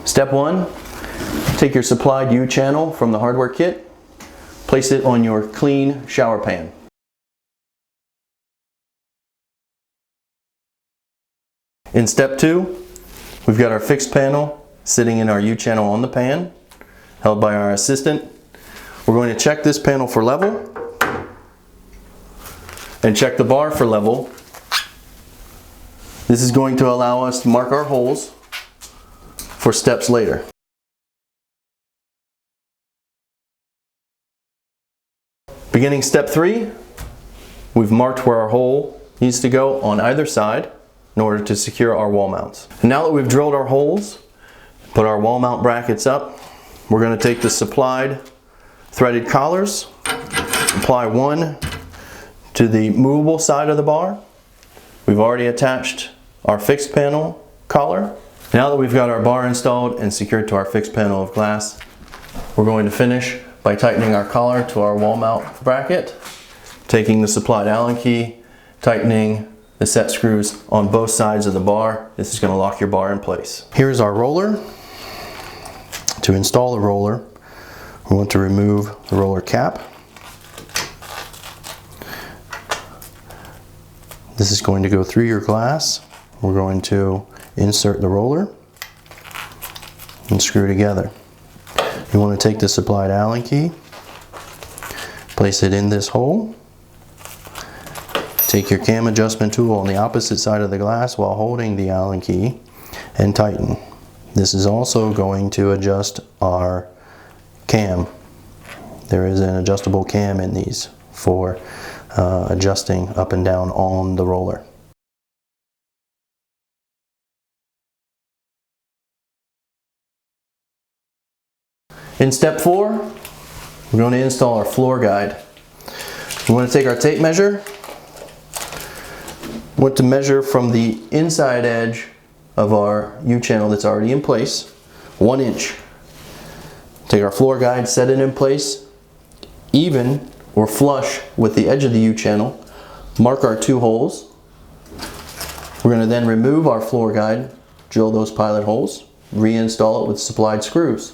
Step 1, take your supplied U-channel from the hardware kit, place it on your clean shower pan. In step 2, we've got our fixed panel sitting in our U-channel on the pan, held by our assistant. We're going to check this panel for level and check the bar for level. This is going to allow us to mark our holes for steps later. Beginning step 3, we've marked where our hole needs to go on either side in order to secure our wall mounts. And now that we've drilled our holes, put our wall mount brackets up, we're going to take the supplied threaded collars, apply one to the movable side of the bar. We've already attached our fixed panel collar. Now that we've got our bar installed and secured to our fixed panel of glass, we're going to finish by tightening our collar to our wall mount bracket, taking the supplied Allen key, tightening the set screws on both sides of the bar. This is going to lock your bar in place. Here's our roller. To install the roller, we want to remove the roller cap. This is going to go through your glass. We're going to insert the roller and screw together. You want to take the supplied Allen key, place it in this hole, take your cam adjustment tool on the opposite side of the glass while holding the Allen key and tighten. This is also going to adjust our cam. There is an adjustable cam in these for adjusting up and down on the roller. In step 4, we're going to install our floor guide. We want to take our tape measure. We want to measure from the inside edge of our U-channel that's already in place, 1 inch. Take our floor guide, set it in place, even or flush with the edge of the U-channel. Mark our 2 holes. We're going to then remove our floor guide, drill those pilot holes, reinstall it with supplied screws.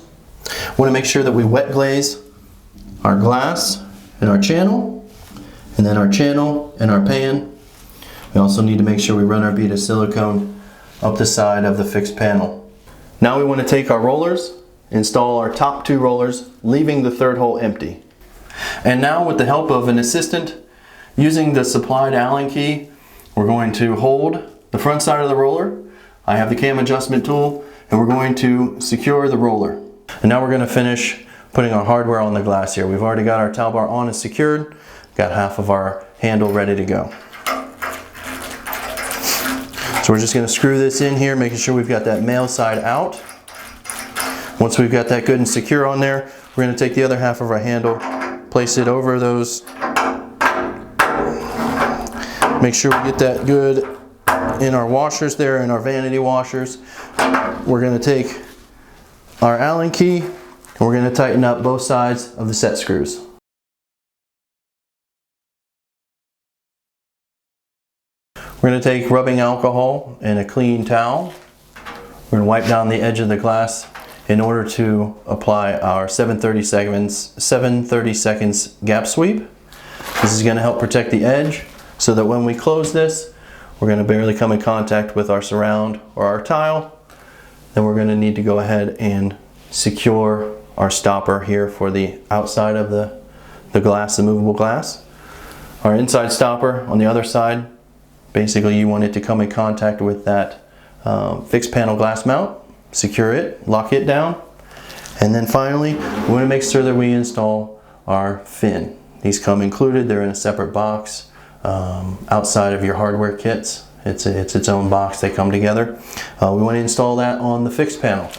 We want to make sure that we wet glaze our glass and our channel, and then our channel and our pan. We also need to make sure we run our bead of silicone up the side of the fixed panel. Now we want to take our rollers, install our top 2 rollers, leaving the 3rd hole empty. And now, with the help of an assistant, using the supplied Allen key, we're going to hold the front side of the roller. I have the cam adjustment tool, and we're going to secure the roller. And now we're going to finish putting our hardware on the glass here. We've already got our towel bar on and secured, got half of our handle ready to go. So we're just going to screw this in here, making sure we've got that male side out. Once we've got that good and secure on there, we're going to take the other half of our handle, place it over those. Make sure we get that good in our washers there, in our vanity washers. We're going to take our Allen key and we're going to tighten up both sides of the set screws. We're going to take rubbing alcohol and a clean towel. We're going to wipe down the edge of the glass in order to apply our 730 seconds gap sweep. This is going to help protect the edge so that when we close this, we're going to barely come in contact with our surround or our tile. Then we're going to need to go ahead and secure our stopper here for the outside of the glass, the movable glass. Our inside stopper on the other side, basically you want it to come in contact with that fixed panel glass mount, secure it, lock it down, and then finally we want to make sure that we install our fin. These come included, they're in a separate box outside of your hardware kits. It's its own box, they come together. We want to install that on the fixed panel.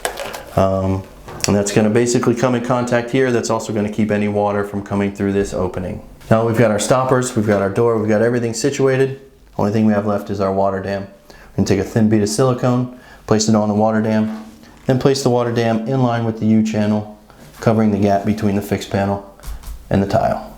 And that's going to basically come in contact here. That's also going to keep any water from coming through this opening. Now we've got our stoppers, we've got our door, we've got everything situated. Only thing we have left is our water dam. We're going to take a thin bead of silicone, place it on the water dam, then place the water dam in line with the U-channel, covering the gap between the fixed panel and the tile.